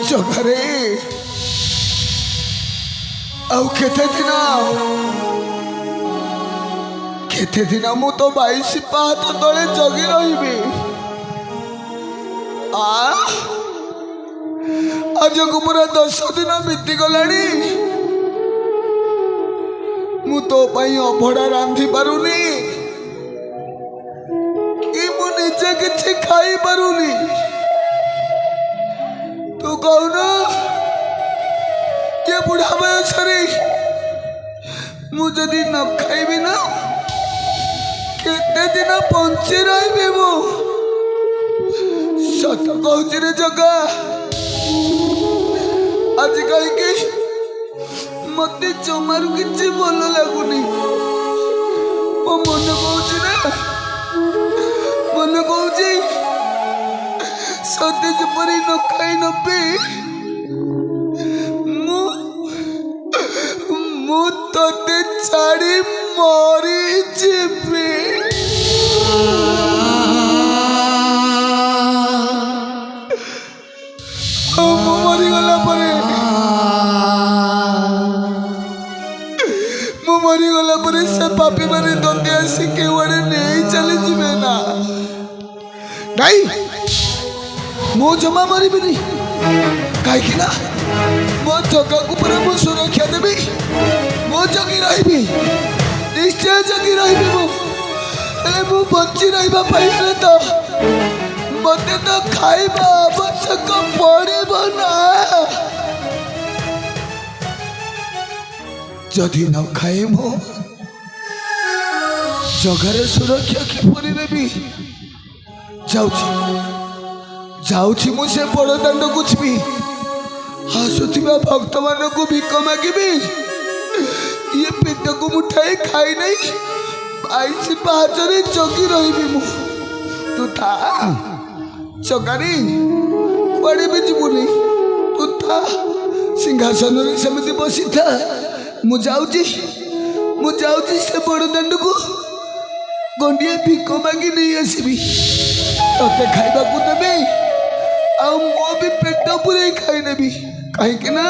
ଜଗାରେ ଆଉ କେତେ ଦିନ ମୁଁ ତ 22 ପାହାଚ ତଳେ ଜଗି ରହିବି। ଆଜକୁ ପୁରା 10 ଦିନ ବିତିଗଲାଣି। ମୁଁ ତୋ ପାଇଁ ଅଭଡ଼ା ରାନ୍ଧି ପାରୁନି କି ମୁଁ ନିଜେ କିଛି ଖାଇପାରୁନି। ତୁ କହୁନୁ ये बुढ़ा बयसरे मु जदि न खाइबी ना केते दिन बंची रही मु सत कहूँ रे जगा। आज कहीं मत जमारू किसी भल लगुनि। मो मन कहूँ सत्य जपरी न खाई न पी तोते छाड़ी मरी जीवी। मरीगला से पापी मारे तोते आसी केवड़े नहीं चली जीवे ना। नहीं मो जमा मरी कहीं ना मो जगह को पूरा मो सुरक्षा देवी। मो जगी रही निश्चय जगी रही मु बंची रहा तो मत तो खाइबा आवश्यक पड़ब ना। जदि न खाए मो जगार सुरक्षा किपरि नेबी। जाऊँ मुझे बड़ दाण्ड को जीवी आसुवा भक्त मान को भिक मागिबी। ये पेट को मुठाई खाई नहीं 22 पाहाचरे जगी रही मु। तू था जगारी कुआड़े भी जीवनी। तू था सिंहासन सेमती बसी था। मु जाऊँ से बड़ दाण्ड को गंडिए भिक मागी नहीं आसबि ते खाइबा को देबी। मो भी पेट पूरे खाई नेबी कहीं ना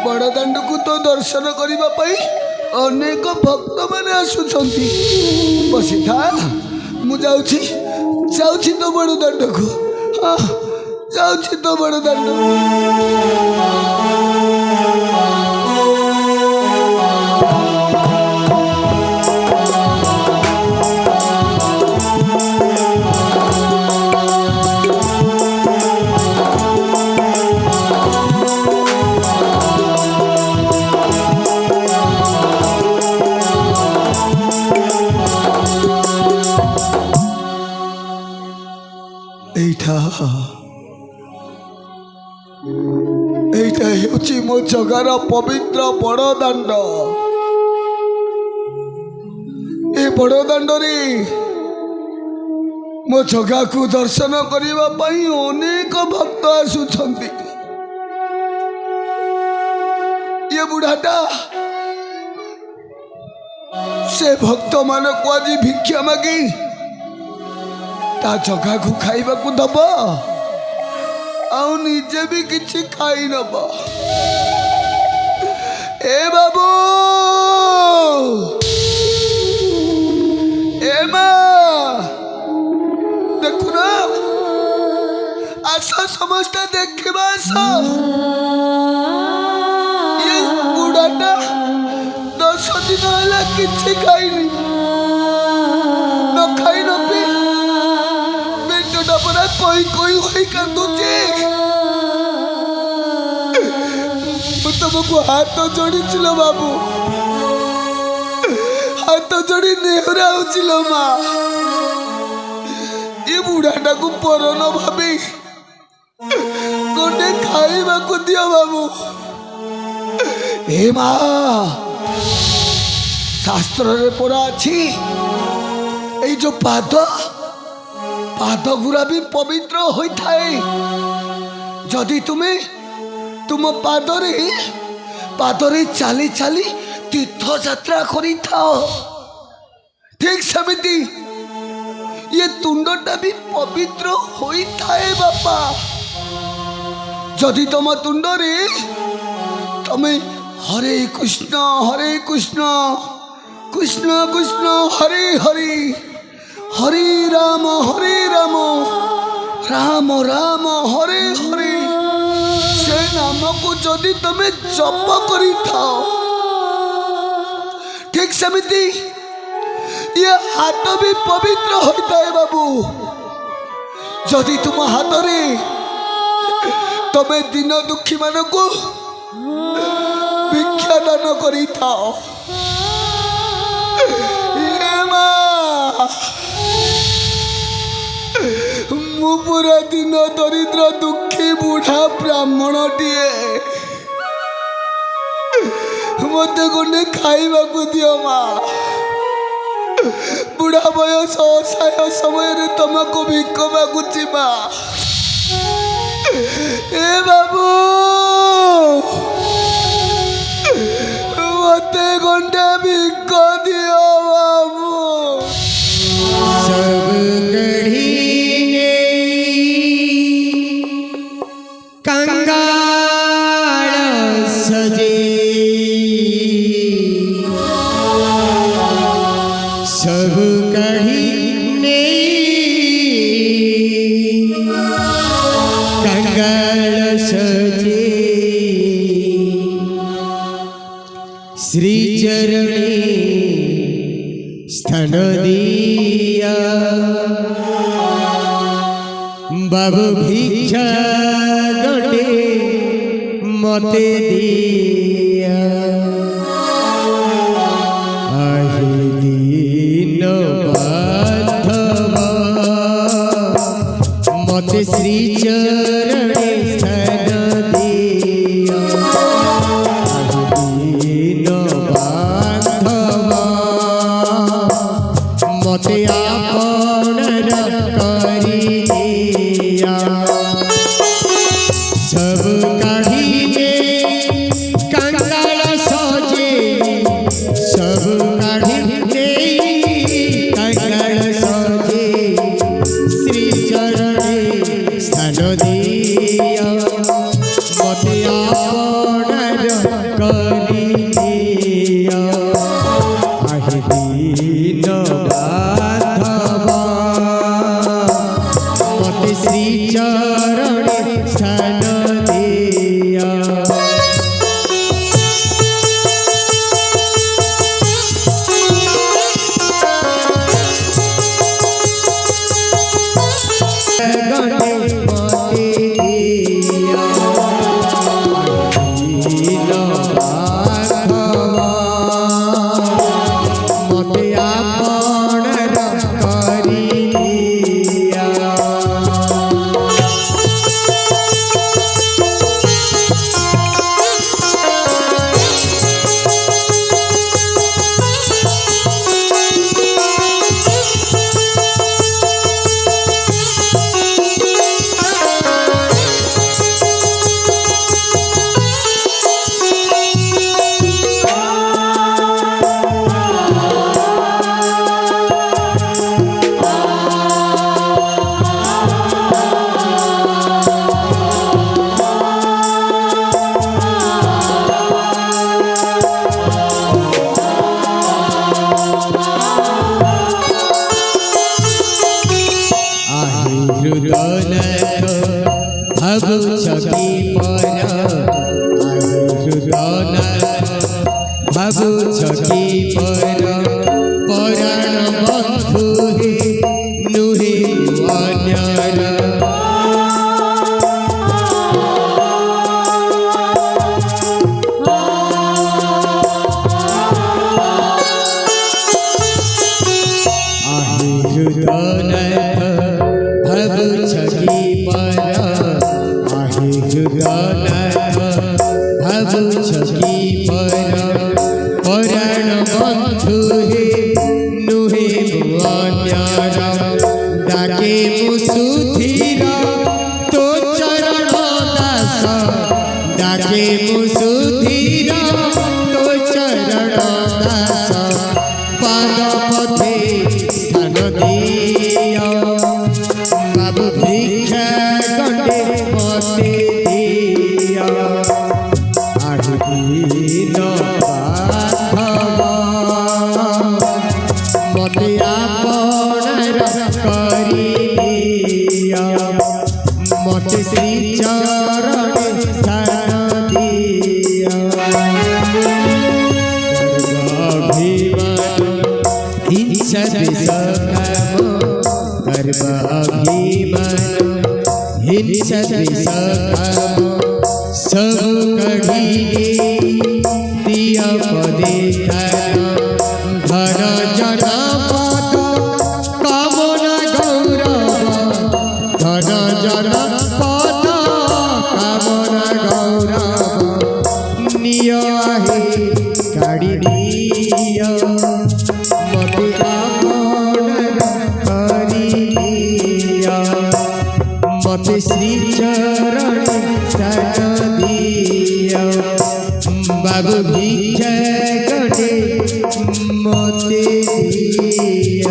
बड़ दाण्ड को तो दर्शन करने अनेक भक्त मैंने आसुंच बसी था। मु जाऊँ तो बड़ दाण्ड को जाऊँ तो बड़ दाण्ड। এইটা হচ্ছে মো জগার পবিত্র বড় দাণ্ড। এ বড় দাণ্ডরে মো জগাকু দর্শন করিবা পাই অনেক ভক্ত আসুছন্তি। ये बुढ़ाटा से भक्त मानक आज भिक्षा मागी ता जगह को खाइबा को दब आउ निजे भी किछि खाई नब। ए बाबू ए माँ देखु ना आस समस्त देखा आस। ये बुढ़ाटा 10 दिन है किछि खाइनी न खाई न पी पेटटा पूरा कोई होई कांदुचे। तुमको हाथ जोड़ी बाबू हाथ जोड़ी नेहरा माँ। ये बुढ़ाटा को पर न भावी गोटे खाइबा को दियो बाबू। ए माँ शास्त्र रे पड़ा अच्छी ये जो पाद गुरा भी पवित्र होता है। जदि तुम्हें तुम पादरे चाली चाली तीर्थ यात्रा करी थाओ ठीक सेमिति ये तुंडटा भी पवित्र होइथाए बापा। जदि तुम तुंडरे तमे हरे कृष्ण कृष्ण कृष्ण हरे हरे, हरे राम राम राम हरे हरे से नाम को जदि तमे जप करी थाओ, ठीक सेमिति ये हाथ भी पवित्र होता है बाबू। जदि तुम हाथ रे तमे दिन दुखी मान को भिक्षा दान करी थाओ। मु पूरा दिन दरिद्र दुखी बुढ़ा ब्राह्मण टीए, मत गोटे खाइबा को दियो माँ। बुढ़ा बयस असहाय समय तुमको भिक मागुची माँ। ए बाबू मत घंटे भिक दियो बाबू। सब गढ़ी ने कंगाल सजे, सब गढ़ी ने कंगाल सजे, श्री चरणे स्थान दिया, बाबू भिक्षा गटे मते दिया। आहे दीन बांधव मते श्री चरणे स्थान दिया। आहे दीन बांधव मते आपणर करी दिया। सब काढ़ीने कंगाल सजे, सब काढ़ीने कंगाल सजे, श्री चरणे स्थान दिया, मते आपणर करी दिया। आहे दीन बांधव मते श्री चरणे स्थान दिया। गणे मते दिया। दीन बांधव मते आपणर करी दिया। भागु छकी पर पराण बंधु नुहे अन्यर আহিরুদনাথ ভাগু ছকি पर আহিরুদনাথ भागु छकी पर पराण बंधु नुहे अन्यर डाके मुसुधीर तो चरण दास डाके मुसुधीर तो चरण दास पाद पथे स्थान दिया শ্রী চরণে স্থান দিও গর্বাভিমান হিংসা দ্বেষ কাম গর্বাভিমান হিংসা দ্বেষ কাম সব কঢ়িলে দিয় পদে ধন জন পদ কামনা গৌরব ধন জন পদ কামনা গৌরব নিয় হে কাড়ি নিয় মতে আপনর করি নিয় মতে শ্রী চরণে স্থান দিয় বাবু ভিক্ষা করে মতে দিয়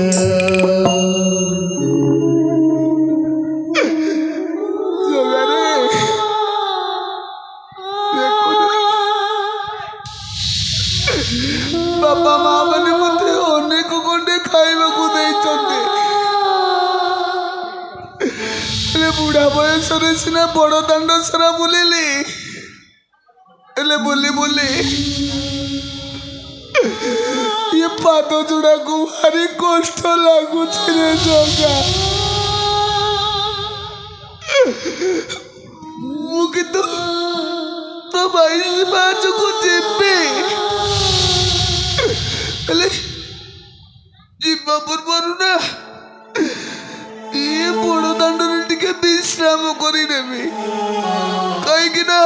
ବାପା ମା ମାନେ ମତେ ଅନେକ ଖଣ୍ଡେ ଖାଇବାକୁ ଦେଇଛନ୍ତି, ହେଲେ ବୁଢା ବୟସରେ ସିନା ବଡ଼ ଦାଣ୍ଡ ସାରା ବୁଲିଲି, ହେଲେ ବୁଲି ବୁଲି ଇଏ ପାଦ ଯୋଡ଼ାକୁ ଭାରି କଷ୍ଟ ଲାଗୁଛି ରେ ଜଗା। ମୁଁ କିନ୍ତୁ ତ 22 ମାର୍ଚ୍ଚକୁ ଯିବି, ହେଲେ ଯିବା ପୂର୍ବରୁ ନା ଇଏ ବଡ଼ ଦାଣ୍ଡରେ ଟିକେ ବିଶ୍ରାମ କରିନେବି, କାହିଁକି ନା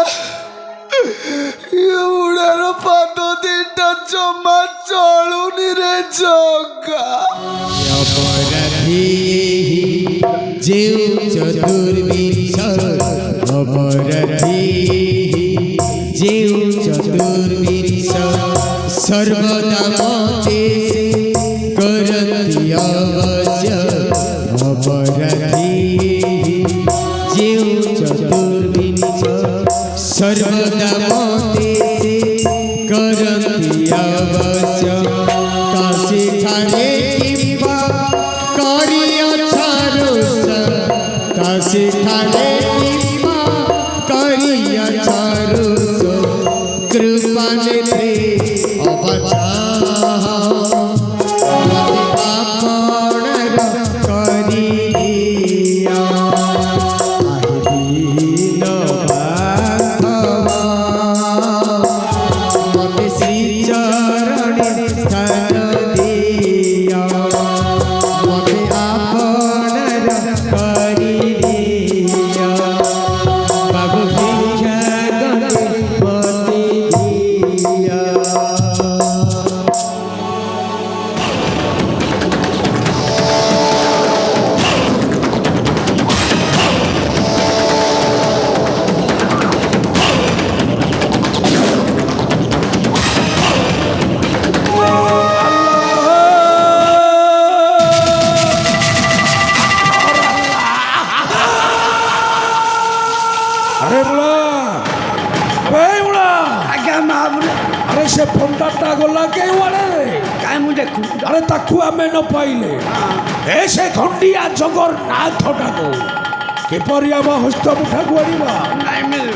ଇଏ ବୁଢ଼ାର ପାଦ ଦିଟା ଜମା ଚଳୁନି ରେ ଜଗା। ଅପରାଧୀ ଯେଉଁ ଚତୁର୍ବିଂଶ ଅପରାଧୀ ଯେଉଁ ଚତୁର୍ବିଂଶ সর্বদা মতে করতি অবশ্য অপরাধী যেউ চতুর্বিংশ সর্বদা মতে করতি অবশ্য কাশি খালে কিংবা করিয়ছ রোষ কাশি খালে কিংবা করিয়ছ রোষ কৃপা নেত্রে से फंडाटा गला के वाले काय मुझे अरे ताकू आमे न पाइले ऐसे खंडिया जगन्नाथ ठाको के परियामा हस्त मुठा गुआरीबा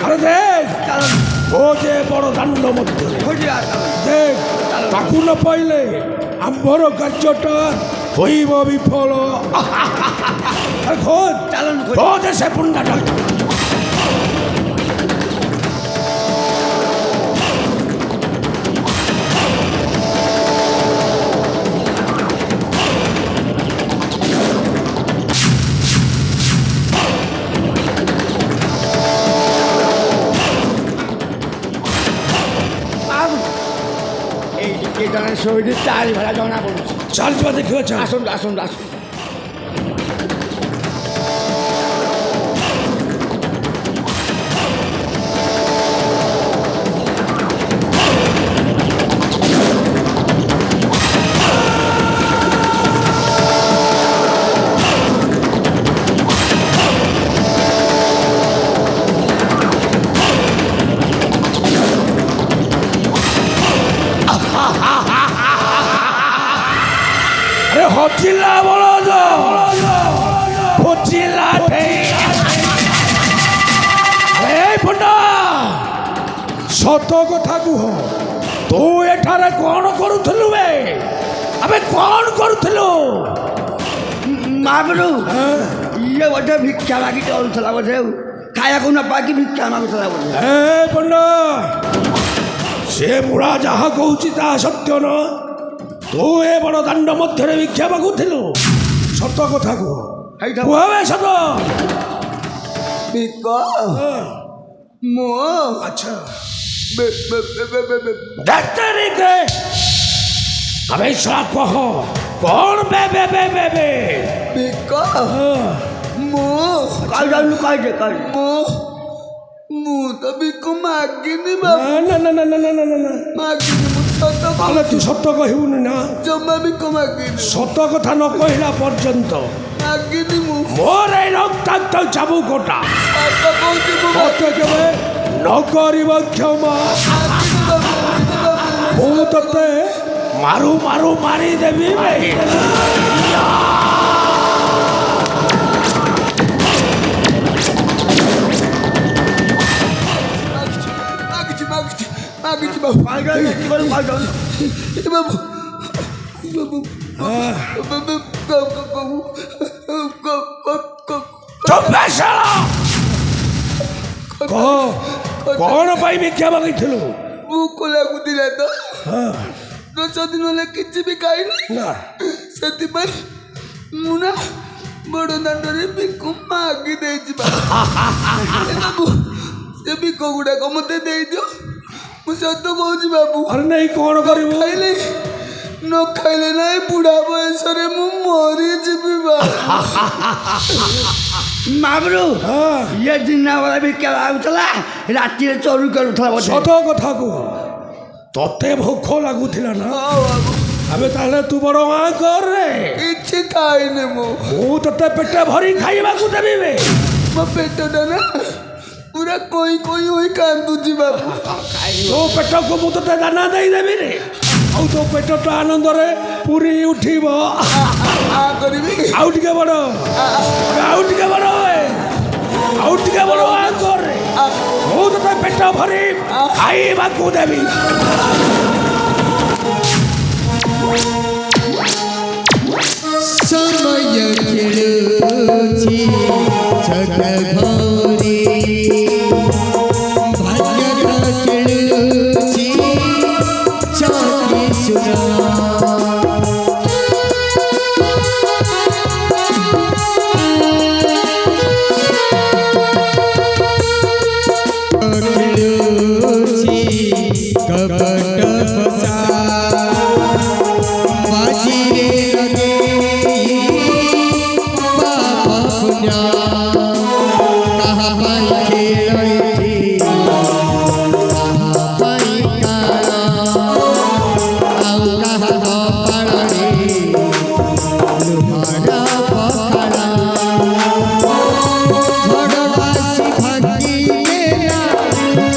अरे देख ओ जे बड़ दांड मध्य देख ताकू न पाइले आंबर कार्यटा হইব বিফল খোঁজ খোঁজ সে ফন্ডাটা শরীরে চাল ভরা জনা পড়ছে চাল দেখে আসুন আসুন আসুন হচিলা বলো হচিলা ସତ କଥା କୁହ ତୁ ଏଠାରେ କ'ଣ କରୁଥିଲୁ ବେ ଆବେ କ'ଣ କରୁଥିଲୁ ମହାପ୍ରଭୁ ଇଏ ବୋଧେ ଭିକ୍ଷା ମାଗି ଚଳୁଥିଲା ବୋଧେ ଖାଇବାକୁ ନ ପାଇକି ଭିକ୍ଷା ମାଗୁଥିଲା ବୋଧେ ଏ ପଣ୍ଡା ସେ ବୁଢ଼ା ଯାହା କହୁଛି ତାହା ସତ୍ୟ ନ ତୁ ଏ ବଡ଼ ଦାଣ୍ଡ ମଧ୍ୟରେ ଭିକ୍ଷା ମାଗୁଥିଲୁ ସତ କଥା କୁହ ହେଇଥିବ। କୁହ ବେ ସତ ଭିକ ମୁଁ ଆଚ୍ଛା ବେ- ବେ- ବେ- ବେ- ବେ- ବେ- ଦେଖତେ আবে সব কহ কোন বে বে বে বে বে ଭିକ ମୁଁ କହିଦେଲୁ କହିଦେ କହିଦେ ମୁଁ ତ ଭିକ ମାଗିନି ବାବୁ না না না না না না না না ମାଗିନି ମୁଁ ସତ তাহলে তুই সত্য কহিবুনি না ଜମା ଭିକ ମାଗିନି সত্য কথা ন কহিলা পর্যন্ত ମାଗିନି ମୁଁ মোর এই রক্তাক্ত চাবুকটা ସତ କହୁଛି ମୁଁ তোকে কেবে নকরিব ক্ষমা ମାଗିନି ବାବୁ ମୁଁ ତତେ মারু মারু মারি দেবি বে ମାଗିଛି ମାଗିଛି ମାଗିଛି ବାବୁ କହିଦେଲୁ କହିଦେଲୁ ବାବୁ ବାବୁ চুপে শালা কহ কোন পাই ভিক্ষা মাগিଥିଲୁ ଭୋକ ଲାଗୁଥିଲା ତ 10 ଦିନ ହେଲା କିଛି ବି ଖାଇନି ନା ସେଥିପାଇଁ ମୁଁ ନା ବଡ଼ ଦାଣ୍ଡରେ ଭିକ ମାଗି ଦେଇଛି ବାବୁ ସେ ଭିକ ଗୁଡ଼ାକ ମୋତେ ଦେଇଦିଅ ମୁଁ ସତ କହୁଛି ବାବୁ ଆରେ ନେଇ କଣ କରିବୁ ଖାଇଲେ ନ ଖାଇଲେ ନାଇଁ ବୁଢ଼ା ବୟସରେ ମୁଁ ମରିଯିବି ବାବୁ ମହାପ୍ରଭୁ ହଁ ଇଏ ଦିନ ବେଳେ ଭିକ୍ଷା ମାଗୁଥିଲା ରାତିରେ ଚୋରି କରୁଥିଲା ବୋଧେ ସତ କଥା କୁହ ତତେ ଭୋକ ଲାଗୁଥିଲା ନା ହଁ ବାବୁ ଆବେ ତାହେଲେ ତୁ ବଡ଼ ମା କରରେ କିଛି ଖାଇନି ମୁଁ ମୁଁ ତତେ ପେଟ ଭରି ଖାଇବାକୁ ଦେବି ବେ ମୋ ପେଟଟା ନା ପୁରା କଇଁ କଇଁ ହୋଇ କାନ୍ଦୁଛି ବାବୁ ତୋ ପେଟକୁ ମୁଁ ତତେ ଦାନା ଦେଇଦେବି ରେ ଆଉ ତୋ ପେଟଟା ଆନନ୍ଦରେ ପୁରୀ ଉଠିବ କରିବି ଆଉ ଟିକେ ବଡ଼ ଆଉ ଟିକେ ବଡ଼ ଆଉ ଟିକେ ବଡ଼ ମା କରରେ ମୁଁ ତତେ ପେଟ ଭରି ଖାଇବାକୁ ଦେବି সময় খেলুছি ছক ভরে ভাগ্য খেলুছি চকি সুনা খেলুছি কপট ফসা বাজিরে লগে বাবা পুনা কাহা পাই খেলইতি কাহা পাই কারা আউ কাহা পাড়ে লুহারা পখাড়া ঝড় আসি ভাঙ্গি নেলা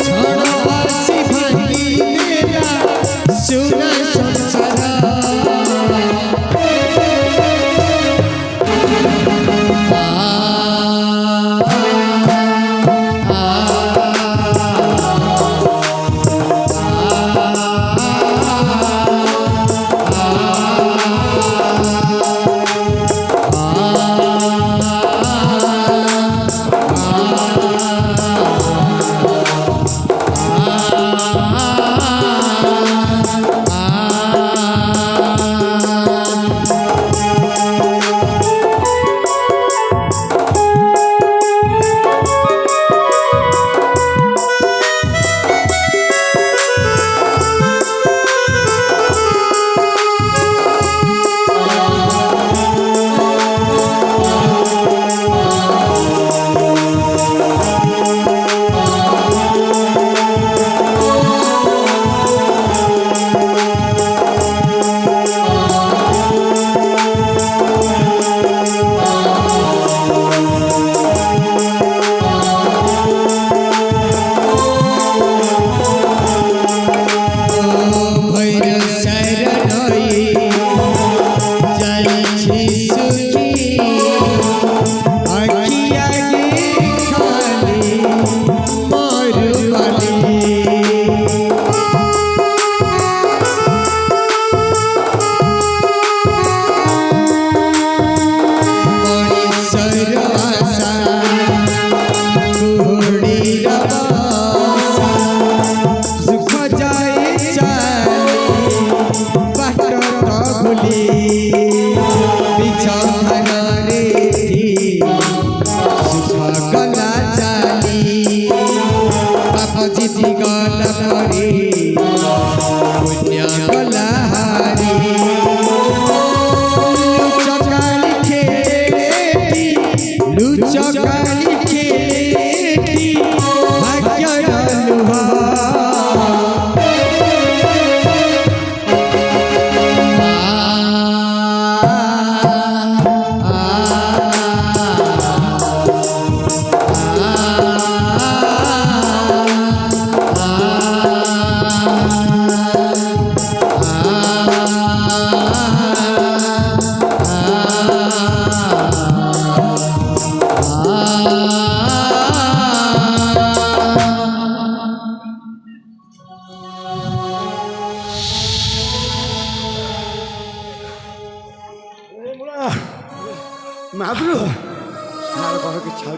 ঝড় আসি ভাঙ্গি নেলা সুনা সংসারা ভৈর শরণই যাইছি সুখী আখি আগে খালি মরু বালি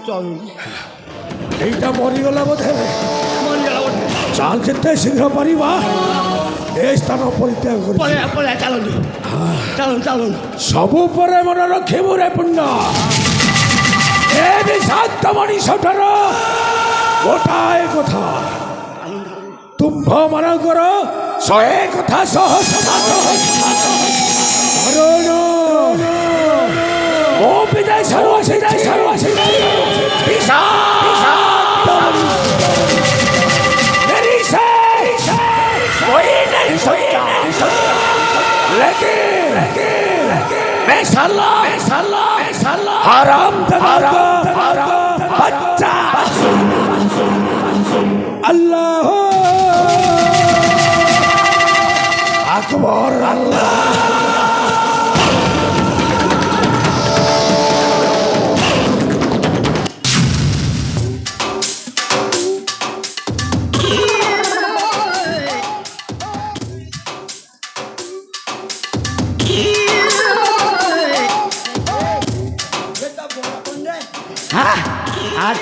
চলুন এইটা মরিগলা বোধে মন গেল বটে চাল যেতে শীঘ্র পারিবা এ স্থান পরিত্যাগ করি পরে পরে চালুন চালুন চালুন ସବୁ ପରେ ମନେ ରଖିବୁ ରେ ପୁଣ୍ୟ ଏ ବିଷାକ୍ତ ମଣିଷଟାର ଗୋଟାଏ କଥା ତୁମ୍ଭ ମାନଙ୍କର 100 କଥା ସହ ସମାନ ଓ ବିଦେଶରୁ ଆସିଛି ବିଷାକ୍ତ मेरी से कोई नहीं सकता लेकिन मैं साला हराम बच्चा अल्लाह अकबर अल्लाह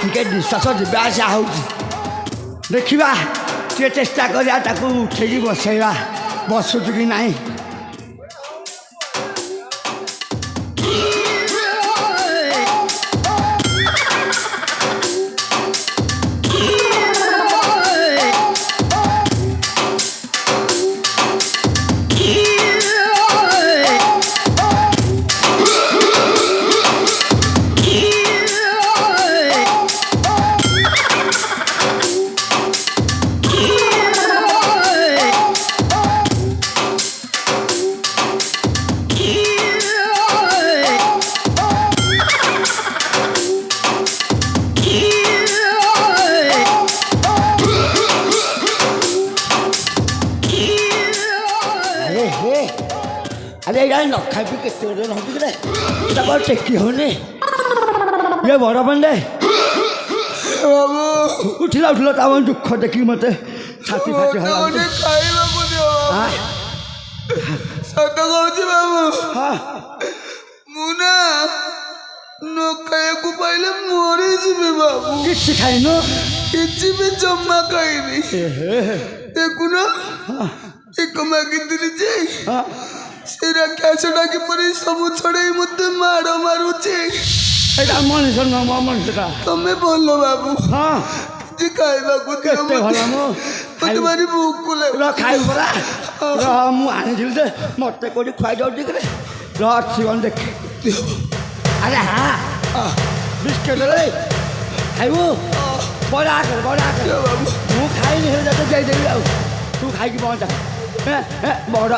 ଟିକେ ନିଶ୍ୱାସ ଯିବା ଆସିବା ହେଉଛି ଦେଖିବା ଟିକେ ଚେଷ୍ଟା କରିବା ତାକୁ ଉଠେଇକି ବସେଇବା ବସୁଛୁ କି ନାହିଁ আরে এরা ন খাবি কেতে নহবি রে এটা বড় টেকি হনে ইয়ে বড় বন্ধে বাবু উঠিলা উঠিলা আমার দুঃখ দেখি মতে ছাতি ফাটি হলা ମତେ ଖାଇବାକୁ ଦିଅ হ্যাঁ ସତ କହୁଛି ବାବୁ হ্যাঁ ମୁଁ ନା ନ ଖାଇବାକୁ ପାଇଲେ ମରିଯିବି ବାବୁ কিচ্ছু খাইনো କିଛି ବି ଜମା ଖାଇନି ଦେଖୁନ ଏକ ମାଗିଥିଲି ଯେ ସେ ରାକ୍ଷସଟା କିପରି ସବୁ ଛଡ଼େଇ ମତେ ମାଡ଼ ମାରୁଛି এটা মনুষ্য নম মনুষ্যটা ତମେ ଭଲ ବାବୁ হ্যাঁ କିଛି ଖାଇବାକୁ ଦିଅ କେତେ ଭଲ ମୁଁ ମତେ ଭାରି ଭୋକ ର ଖାଇବୁ ପରା ର ମୁଁ ଆଣିଥିଲି ଯେ ମତେ କୋଉଠି ଖୁଆଇ ଯାଉଛି ଟିକେ ର ଅଛି କଣ ଦେଖେ ଆରେ ହଁ ବିସ୍କେଟ୍ ରେ ଖାଇବୁ ବରା ଆକରେ ମୁଁ ଖାଇନି ହେଲେ ତତେ ଦେଇଦେବି ଆଉ ତୁ ଖାଇକି ପହଞ୍ଚା ବଡ଼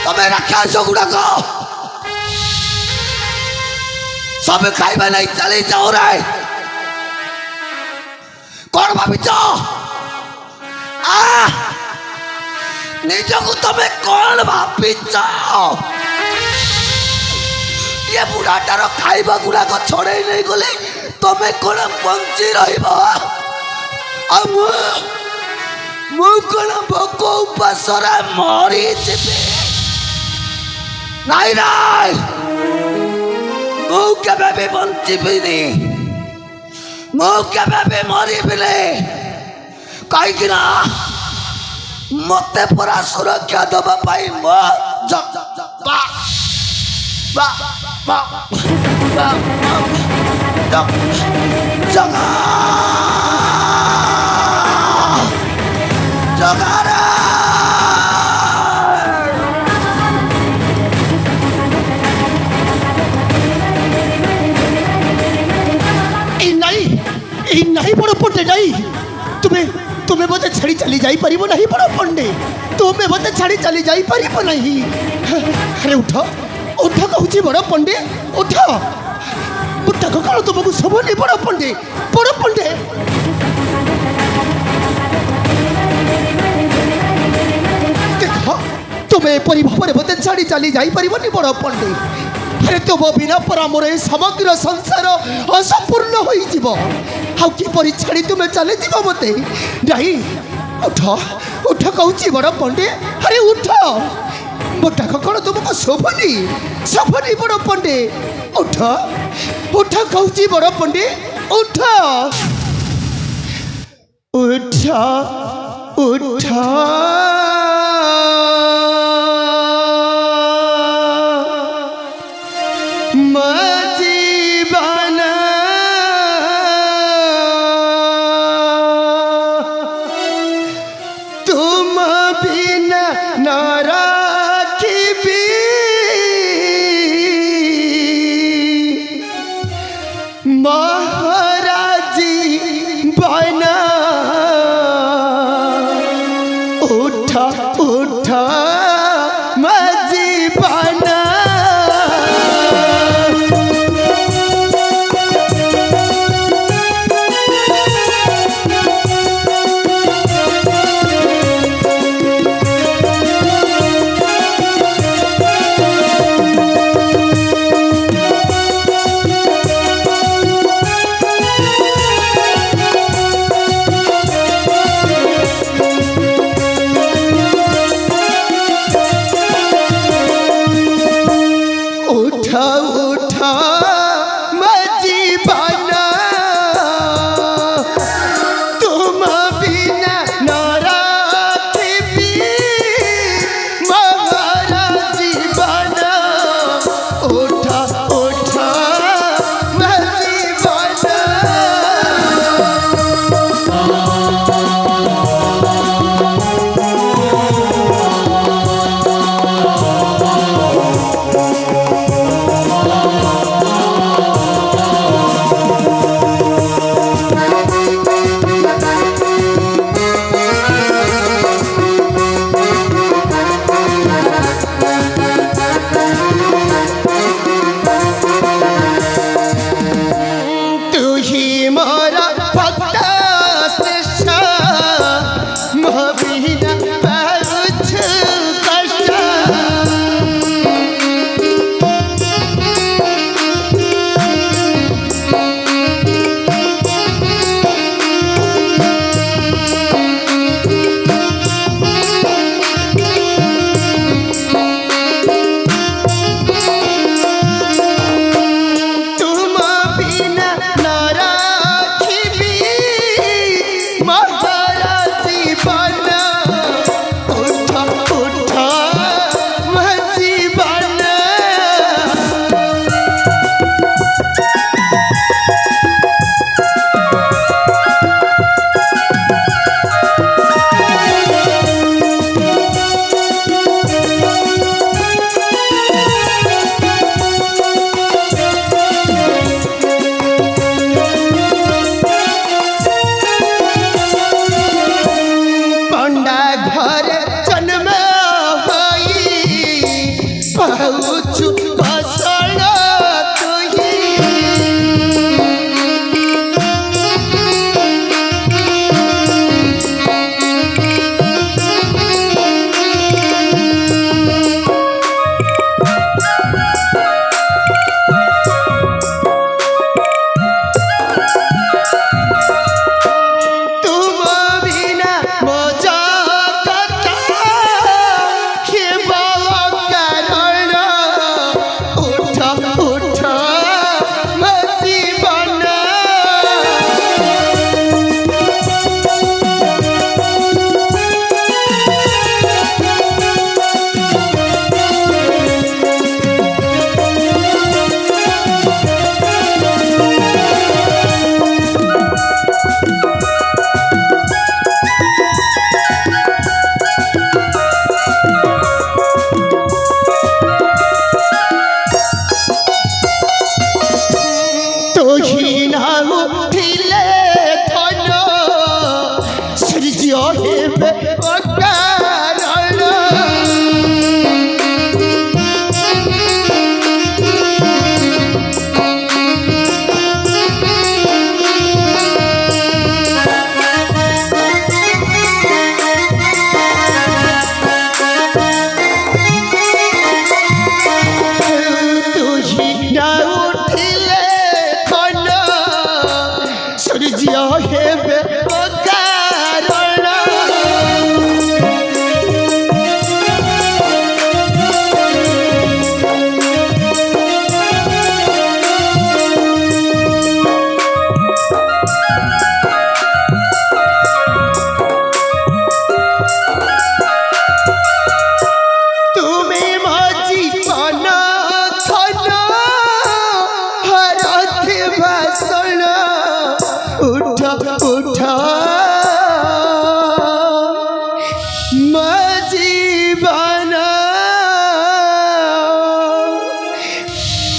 ତମେ ରାକ୍ଷସ ଗୁଡାକ ସବୁ ଖାଇବା ନାହିଁ ଚାଲି ଯାଉ ରେ କଣ ଭାବିଛ ନିଜକୁ ତମେ କଣ ଭାବିଛ ये बुढ़ाटार खाइबा गुड़ाक छड़े नहीं गले तमें कौन बंची रहिब कौन भोक उपासरा मरी जीवी नाई नाई मुझे भी बंचीबिनी मुझे भी मरबिनी कहीं मत परा सुरक्षा दवाई नहीं बड़ पंडे नहीं तुम्हें तुम्हें बोते छाड़ी चली जाई परिबो नहीं बड़ पंडे तुम्हें बोते छाड़ी चली जाई परिबो नहीं अरे उठ उठ कहूची बड़ पंडे उठ उठ कौन तुमको सब नहीं बड़ पंडे देख तुम्हें परी भाव बोते छाड़ी चली जाई परिबो नहीं बड़ पंडे अरे तुम बिना परा मोर समग्र संसार असंपूर्ण हो किपरि छाड़ी तुम्हें चले जीव मत नहीं उठ उठ कहूची बड़ पंडे अरे उठ मोटा कौन तुमको शोभनी बड़ पंडे उठ उठ कहूची बड़ पंडे उठ उठ उठ महाराजी बना उठा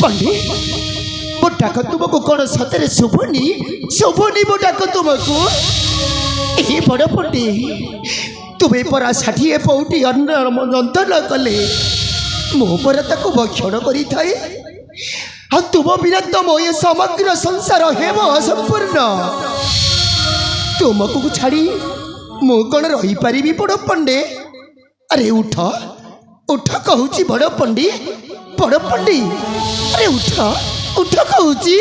पंडित वो डाक तुमको कौन सतरे शुभनी शुभनी वो डाक तुमको ए बड़ पंडित तुम्हें परा 60 पौटी अन्न रंधन कले मो पर ताको भक्षण करी थाए आ तुम बिना तो मो ये समग्र संसार हेम असंपूर्ण तुमको छाड़ी मु कौन रही पारिबी बड़ पंडे अरे उठ उठ कहूची बड़ पंडी अरे उठ उठ कहूची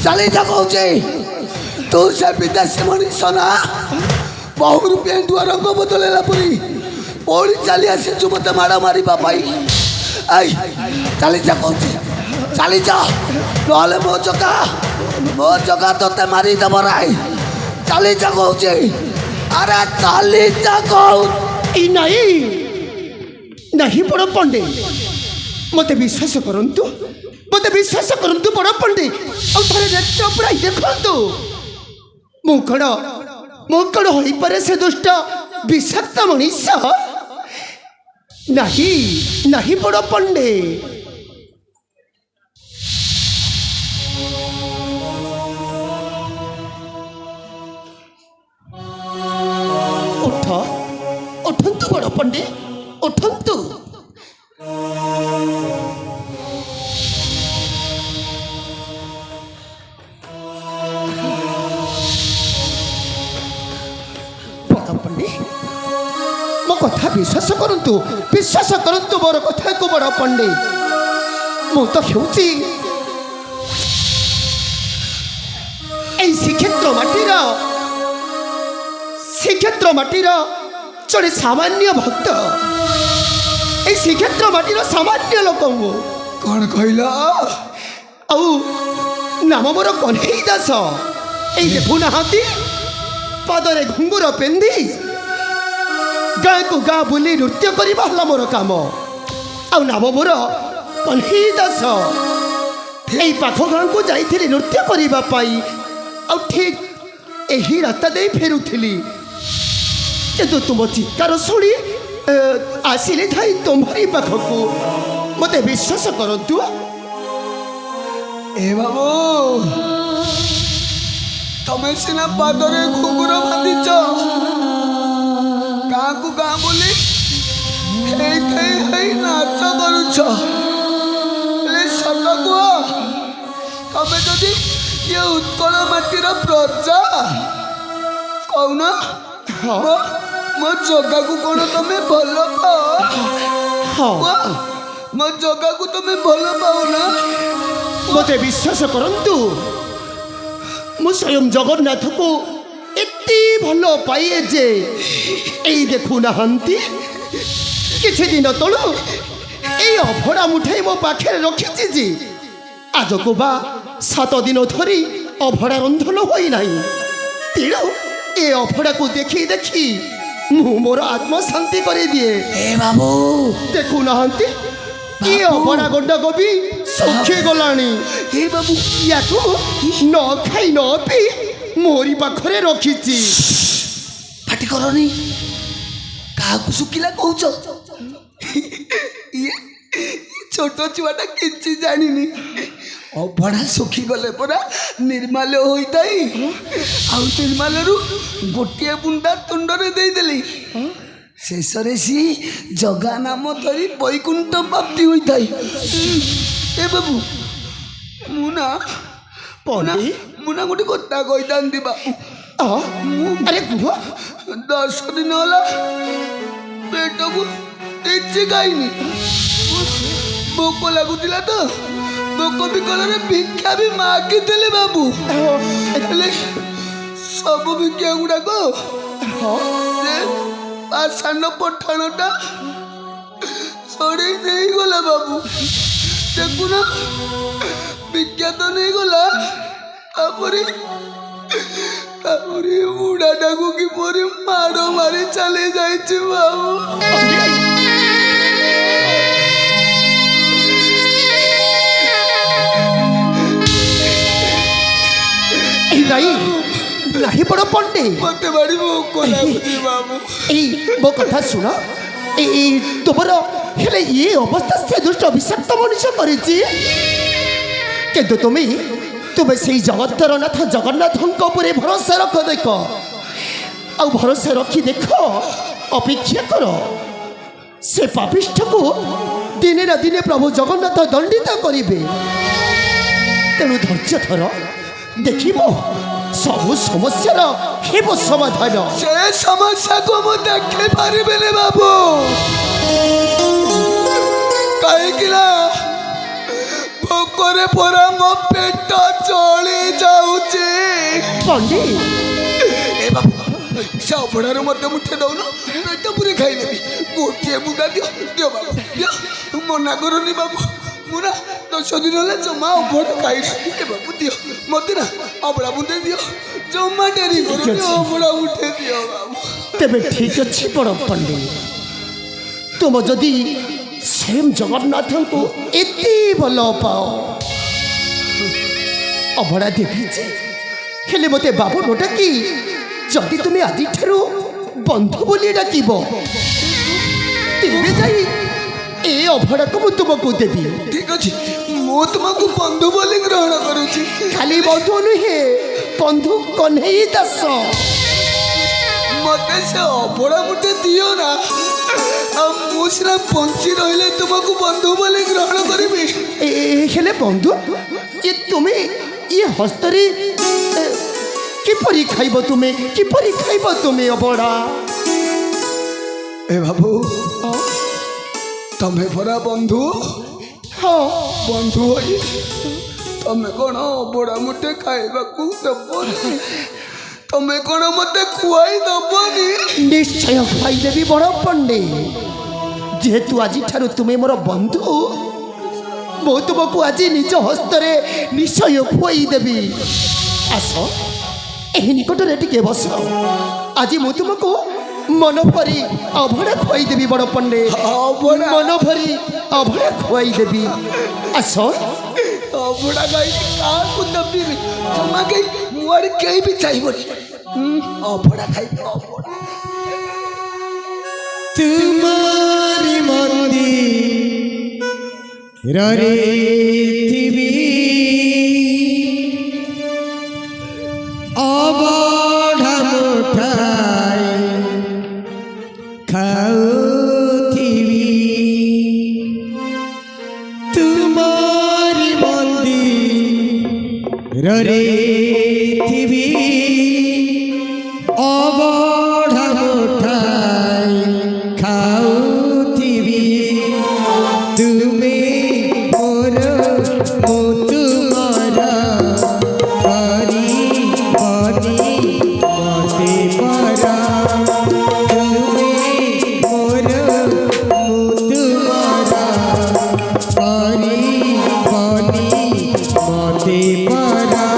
चली जा कौचे तू से विदेशी मनीष ना बहु रुपया रंग बदलेला पुरी पौड़ी चली आसी मत माड़ मारे पाई आई चली जा कौचे चली जा नहले मो जगा तोते मारी दब राई चली जा कौचे अरे चली जा कौ नहीं बड़ पंडे मत विश्वास करंतु बड़ पंडे और थोड़े नेत्र पुराई देखंतु मुकड़ होई परे से दुष्ट विषाक्त मनीष नहीं बड़ पंडे उठंतु बड़ पंडे उठंतु कथा विश्वास करंतु मोर कथा को बड़ पंडे मु तो हेउची श्रीक्षेत्र माटीर जड़े सामान्य भक्त ए श्रीक्षेत्र माटीर सामान्य लोक कौन कहला आउ नाम मोर कन्हई दास ए देखु नाहती पादरे घुंगुर पेंदी गाँ को गाँ बुली नृत्य करवा हला मोर काम आउ नाम मोर कन्हई दास यही पाख गाँ को जाइथिली नृत्य करबा पाई आउ ठीक यही रास्ता दे फेरुथिली किंतु तुम चित्कार शुणी आसिले थाई तुम्हारी पाखकू मते विश्वास करंतु ए बाबू तमें सीना पादरे घुंगुर बांधिच गाँ को गाँ बोली नाच करुच सत कह तमें जदि ये उत्कल माटीर प्रजा कौन मो जगह को कौन तमें भल पाओ मो जगह को तमें भल पाओ ना मते विश्वास करंतु मु स्वयं जगन्नाथ को एते भल पाए जे एई देखु नाहंती किछि दिन तळु एई अभड़ा मुठाई मो पाखे रखिछि जे आज को बा 7 दिन धरी अभड़ा रंधन होई नाही तेणु ए अभड़ा को देखी देखी मु मोर आत्मा शांति करे दिए ए बाबू देखु नाहंती ये अभड़ा गंडा गोबी सुखी गलानी हे बाबू या को न खाई न पी मोरी पाखरे रखिछि पाटी करनी काकू सुखिला कहूच ये छोट छुआटा किछि जानिनी अभड़ा सुखी गले परा निर्माल्य होता आउ निर्माल्यरू गोटे बुंदा तुंडरे देदेली शेष सी जगा नाम धरी बैकुंठ प्राप्ति होता ए बाबू मुना मुना गोटे कथा कही था बाबू अरे कुह 10 दिन होला पेट को किछि खाइनी भोक लगुला तो भोक विकल भिक्षा भी मागी बाबू सब भिक्षा गुड़ाक सान्न पठाणटा ଛଡ଼େଇ ନେଇଗଲା ବାବୁ। ଦେଖୁନ ବିଖ୍ୟାତ ନେଇଗଲା। ତାପରେ ବୁଢ଼ାଟାକୁ କିପରି ମାଡ଼ ମାରି ଚାଲି ଯାଇଛି ବାବୁ। ନାଇଁ ନାହିଁ ବଡ଼ ପଣ୍ଡେ, ମତେ ଭାରି ଭୋକ ଲାଗୁଛି ବାବୁ। ଏଇ ମୋ କଥା ଶୁଣ। ଏଇ ତୁମର ହେଲେ ଇଏ ଅବସ୍ଥା ସେ ଦୁଷ୍ଟ ବିଷାକ୍ତ ମଣିଷ କରିଛି। କିନ୍ତୁ ତୁମେ ସେଇ ଜଗତର ନାଥ ଜଗନ୍ନାଥଙ୍କ ଉପରେ ଭରସା ରଖ। ଦେଖ ଆଉ ଭରସା ରଖି ଦେଖ, ଅପେକ୍ଷା କର। ସେ ପାପିଷ୍ଠକୁ ଦିନେ ନା ଦିନେ ପ୍ରଭୁ ଜଗନ୍ନାଥ ଦଣ୍ଡିତ କରିବେ। ତେଣୁ ଧୈର୍ଯ୍ୟ ଧର, ଦେଖିବ ସବୁ ସମସ୍ୟାର ହେବ ସମାଧାନ। ସେ ସମସ୍ୟାକୁ ମୁଁ ଦେଖି ପାରିବିନି ବାବୁ, କାହିଁକି ନା ଭୋକରେ ପରା ମୋ ପେଟ ଚଳି ଯାଉଛି। ପଣ୍ଡେ ଏ ବାବୁ, ସେ ଅଭଡ଼ାରୁ ମୋତେ ମୁଠେ ଦଉନ, ପେଟ ପୁରୀ ଖାଇନେବି। ଗୋଟିଏ ବୁନ୍ଦା ଦିଅ, ଦିଅ ବାବୁ ଦିଅ। ମନା କରୁନି ବାବୁ, ମୁଁ ନା 10 ଦିନ ହେଲା ଜମା ଅଭଡ଼ା ଖାଇନି। ଏ ବାବୁ ଦିଅ ମୋତେ ନା ଅଭଡ଼ା ବୁନ୍ଦେ ଦିଅ, ଜମା ଡେରି କରୁନି, ଅଭଡ଼ା ମୁଠେ ଦିଅ ବାବୁ। ତେବେ ଠିକ୍ ଅଛି ବଡ଼ ପଣ୍ଡେ, ତୁମ ଯଦି ସ୍ୱୟଂ ଜଗନ୍ନାଥଙ୍କୁ ଏତେ ଭଲ ପାଅ ଅଭଡ଼ା ଦେବି ଯେ, ହେଲେ ମୋତେ ବାବୁ ଡାକି ଯଦି ତୁମେ ଆଜିଠାରୁ ବନ୍ଧୁ ବୋଲି ଡାକିବ, ତେବେ ଯାଇ ଏ ଅଭଡ଼ାକୁ ମୁଁ ତୁମକୁ ଦେବି। ଠିକ୍ ଅଛି, ମୁଁ ତୁମକୁ ବନ୍ଧୁ ବୋଲି ଗ୍ରହଣ କରୁଛି। ଖାଲି ବନ୍ଧୁ ନୁହେଁ, ବନ୍ଧୁ କହ୍ନେଇ ଦାସ। ମୋତେ ସେ ଅଭଡ଼ା ମୁଠେ ଦିଅ ନା, ଆଉ ମୁଁ ସିନା ବଞ୍ଚି ରହିଲେ ତୁମକୁ ବନ୍ଧୁ ବୋଲି ଗ୍ରହଣ କରିବି। ହେଲେ ବନ୍ଧୁ, ତୁମେ ଇଏ ହସ୍ତରେ କିପରି ଖାଇବ? କିପରି ଖାଇବ ତୁମେ ଅବଢ଼ା? ଏ ବାବୁ, ତମେ ପରା ବନ୍ଧୁ। ହଁ ବନ୍ଧୁ ହୋଇ ତମେ କ'ଣ ଅବଢ଼ା ମୁଠେ ଖାଇବାକୁ ଦେବନି? ତମେ କ'ଣ ମୋତେ ଖୁଆଇ ଦେବନି? ନିଶ୍ଚୟ ଖୁଆଇଦେବି ବଡ଼ ପଣ୍ଡେ। ଯେହେତୁ ଆଜିଠାରୁ ତୁମେ ମୋର ବନ୍ଧୁ, ମୁଁ ତୁମକୁ ଆଜି ନିଜ ହସ୍ତରେ ନିଶ୍ଚୟ ଖୁଆଇଦେବି। ଆସ, ଏହି ନିକଟରେ ଟିକେ ବସ। ଆଜି ମୁଁ ତୁମକୁ ମନ ଭରି ଅଭଡ଼ା ଖୁଆଇଦେବି ବଡ଼ ପଣ୍ଡେ। ଅଭଡ଼ା? ମନ ଭରି ଅଭଡ଼ା ଖୁଆଇଦେବି। ଆସ। ଅଭଡ଼ା ଖାଇକି କାହାକୁ ଦେବିନି, ଜମା କେହି ମୁଁ ଆଡ଼େ କେହି ବି ଚାହିଁବନି। ଅଭଡ଼ା ଖାଇବି, ଅଭଡ଼ା। तुम्हारी मंदिर रे थिबी अबढ़ा मुठाई खाउथिबी। तुम्हारी मंदिर रे थिबी अबढ़ा मुठाई खाउथिबी। तुमे मोर मो तुमारा करी बनी मते परा। तुमे मोर मो तुमारा करी बनी मते परा।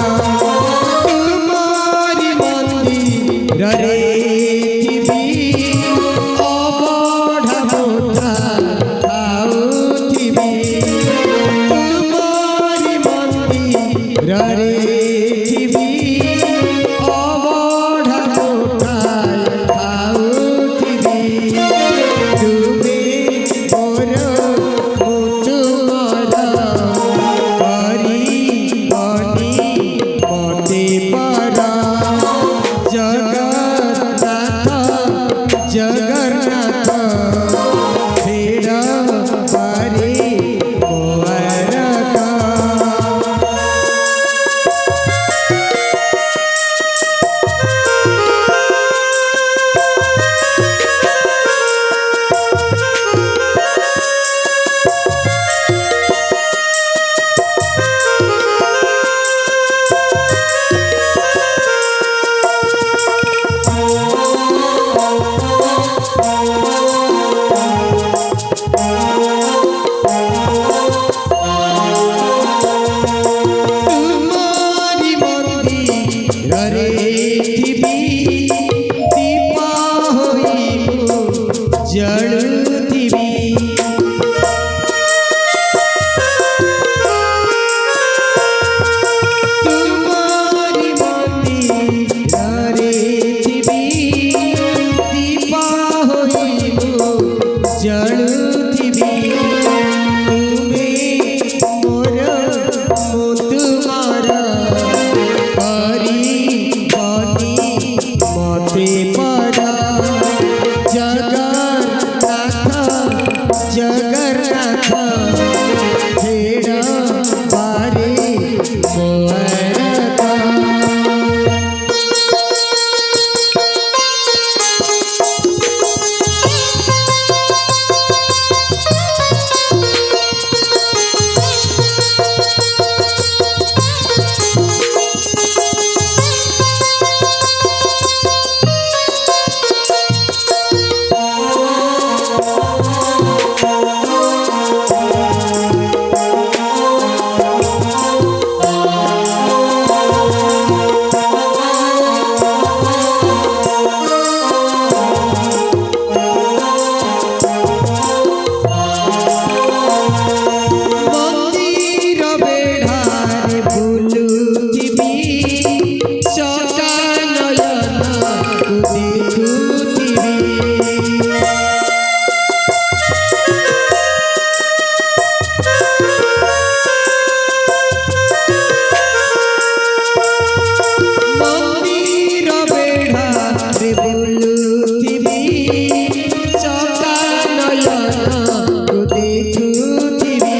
ଜଳୁଥିବି ତୁମରି ମନ୍ଦିରରେ ଥିବି ଦୀପ ହୋଇ ମୁଁ ଜଳୁଥିବି ତୁମେ ମୋର ମୁଁ ତୁମର କରିବନି ମତେ ପର ଜଗନ୍ନାଥ ଜଗନ୍ନାଥ ଛେଡ଼ ବାରେ ମୋରତ ମନ୍ଦିର ବେଢ଼ାରେ ବୁଲୁଥିବି ଚକା ନୟନକୁ ଦେଖୁଥିବି ମନ୍ଦିର ବେଢ଼ାରେ ବୁଲୁଥିବି ଚକା ନୟନକୁ ଦେଖୁଥିବି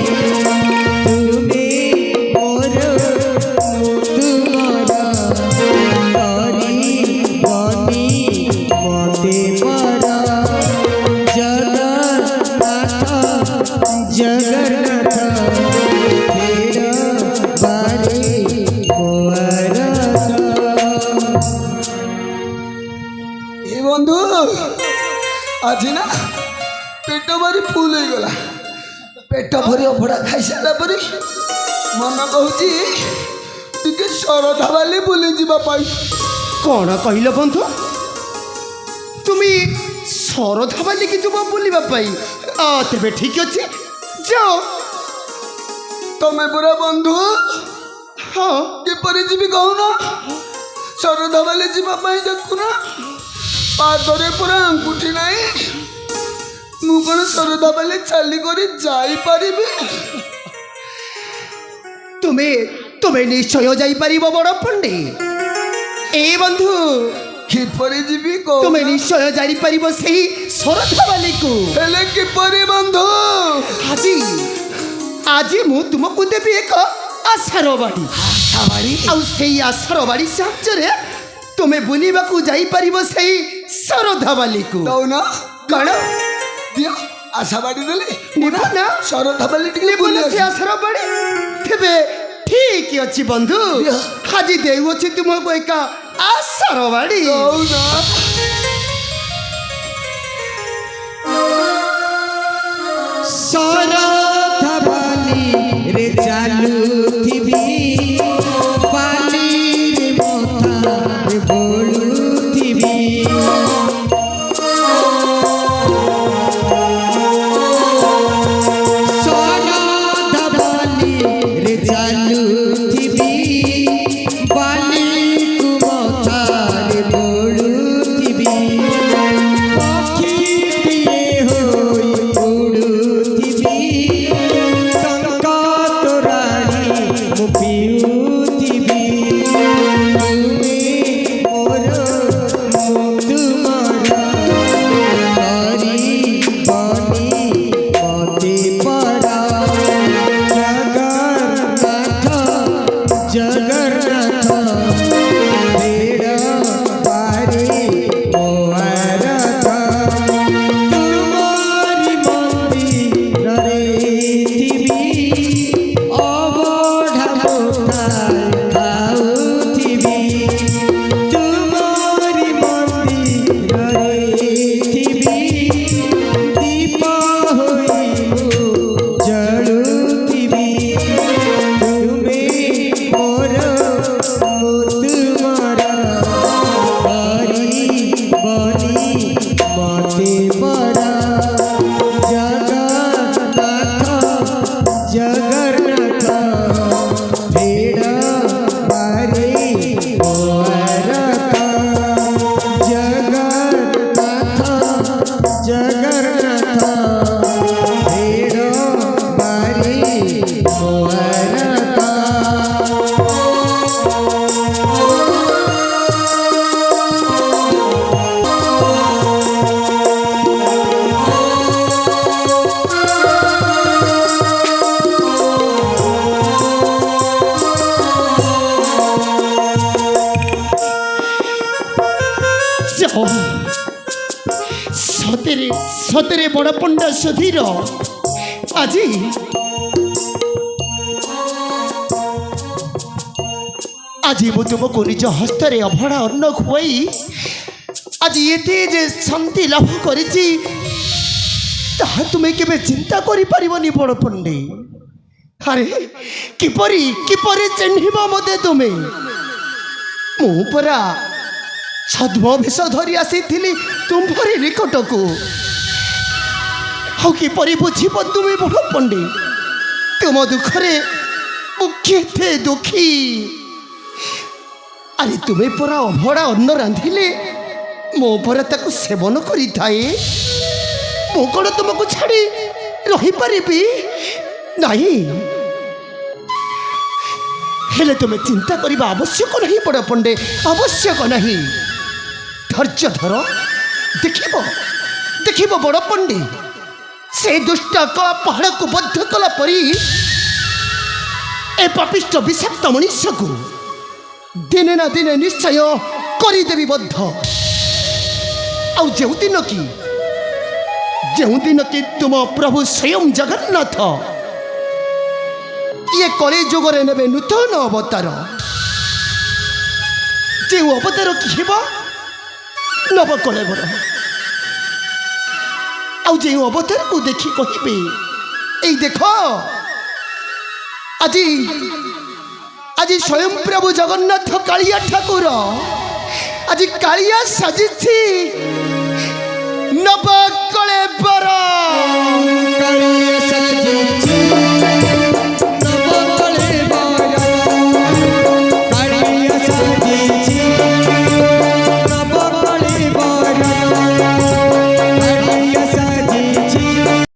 ତୁମେ ମୋର ମୁଁ ତୁମର କରିବନି ମତେ ପର ଜଗନ୍ନାଥ ଜଗନ୍ନାଥ ଛେଡ଼ ବାରେ ମୋରତ ଏ ବନ୍ଧୁ ଆଜି ନା ପେଟ ଭାରି ଫୁଲ ହେଇଗଲା। ପେଟ ଭରି ଅଭଡ଼ା ଖାଇସାରିଲା ପରେ ମନ କହୁଛି ଟିକେ ଶରଧା ବାଲି ବୁଲିଯିବା ପାଇଁ। କ'ଣ କହିଲ ବନ୍ଧୁ ତୁମେ ଶରଧା ବାଲିକି ଯିବ ବୁଲିବା ପାଇଁ ତେବେ ଠିକ୍ ଅଛି ଯାଅ। ତମେ ପୁରା ବନ୍ଧୁ ହଁ କିପରି ଯିବି କହୁନ? ଶରଧା ବାଲି ଯିବା ପାଇଁ ଦେଖୁନ ପାଦରେ ପୁରା ଆଙ୍ଗୁଠି ନାହିଁ। ମୁଁ କ'ଣ ଶରଧା ବାଲି ଚାଲିକରି ଯାଇପାରିବି? ତୁମେ ତୁମେ ନିଶ୍ଚୟ ଯାଇପାରିବ ବଡ଼ ପଣ୍ଡେ। ଏ ବନ୍ଧୁ କିପରି ଯିବି ତୁମେ କହୁନ? ନିଶ୍ଚୟ ଯାଇପାରିବ ସେହି ଶରଧା ବାଲିକୁ। ହେଲେ କିପରି ବନ୍ଧୁ? ଆଜି ଆଜି ମୁଁ ତୁମକୁ ଦେବି ଏକ ଆଶାର ବାଡ଼ି ଆଉ ସେଇ ଆଶାର ବାଡ଼ି ସାହାଯ୍ୟରେ ତୁମେ ବୁଲିବାକୁ ଯାଇପାରିବ ସେଇ ଶରଧା ବାଲିକୁ। ଦଉନ କ'ଣ ଦିଅ ଆଶା ବାଡ଼ି ଦେଲେ ନିବ ନା ଶରଧା ବାଲି ଟିକେ ନିବ ବୁଲି ନା ସେ ଆସିବି। ଆଶାର ବାଡ଼ି ତେବେ ଠିକ୍ ଅଛି ବନ୍ଧୁ ଦିଅ। ଆଜି ଦେଉଅଛି ତୁମକୁ ଏକ ଆଶାର ବାଡ଼ି। ଦଉନ ଶରଧା ବାଲିରେ ଚାଲୁଥିବି ବାଲିରେ ମଥାରେ ବୋଳୁଥିବି ଶରଧା ବାଲିରେ ଚାଲୁଥିବି ବାଲିକୁ ମଥାରେ ବୋଳୁଥିବି ସତରେ ସତରେ ବଡ଼ ପଣ୍ଡା ସୁଧୀର ଆଜି ଆଜି ମୁଁ ତୁମକୁ ନିଜ ହସ୍ତରେ ଅଭଡ଼ା ଅନ୍ନ ଖୁଆଇ ଆଜି ଏତେ ଯେ ଶାନ୍ତି ଲାଭ କରିଛି ତାହା ତୁମେ କେବେ ଚିନ୍ତା କରିପାରିବନି ବଡ଼ ପଣ୍ଡେ। ଆରେ କିପରି କିପରି ଚିହ୍ନିବ ମୋତେ ତୁମେ? ମୁଁ ପରା ଛଦ୍ମବେଶ ଧରି ଆସିଥିଲି ତୁମ୍ଭରି ନିକଟକୁ। ଆଉ କିପରି ବୁଝିବ ତୁମେ ବଡ଼ ପଣ୍ଡେ? ତୁମ ଦୁଃଖରେ ମୁଁ କେତେ ଦୁଃଖୀ। ଆରେ ତୁମେ ପରା ଅଭଡ଼ା ଅନ୍ନ ରାନ୍ଧିଲେ ମୁଁ ପରା ତାକୁ ସେବନ କରିଥାଏ। ମୁଁ କ'ଣ ତୁମକୁ ଛାଡ଼ି ରହିପାରିବି ନାହିଁ? ହେଲେ ତୁମେ ଚିନ୍ତା କରିବା ଆବଶ୍ୟକ ନାହିଁ ବଡ଼ ପଣ୍ଡେ, ଆବଶ୍ୟକ ନାହିଁ। ଧୈର୍ଯ୍ୟ ଧର, ଦେଖିବ ଦେଖିବ ବଡ଼ ପଣ୍ଡେ, ସେ ଦୁଷ୍ଟ ପାହାଡ଼କୁ ବଦ୍ଧ କଲା ପରି ଏ ପାପିଷ୍ଟ ବିଷାକ୍ତ ମଣିଷକୁ ଦିନେ ନା ଦିନେ ନିଶ୍ଚୟ କରିଦେବି ବଦ୍ଧ। ଆଉ ଯେଉଁଦିନ କି ତୁମ ପ୍ରଭୁ ସ୍ୱୟଂ ଜଗନ୍ନାଥ ଇଏ କଳି ଯୁଗରେ ନେବେ ନୂତନ ଅବତାର, ଯେଉଁ ଅବତାର କି ହେବ ନବକଳେବର। ଆଉ ଯେଉଁ ଅବତାରକୁ ଦେଖି କହିବେ ଏଇ ଦେଖ ଆଜି ଆଜି ସ୍ୱୟଂ ପ୍ରଭୁ ଜଗନ୍ନାଥ କାଳିଆ ଠାକୁର ଆଜି କାଳିଆ ସାଜିଛି ନବକଳେବର।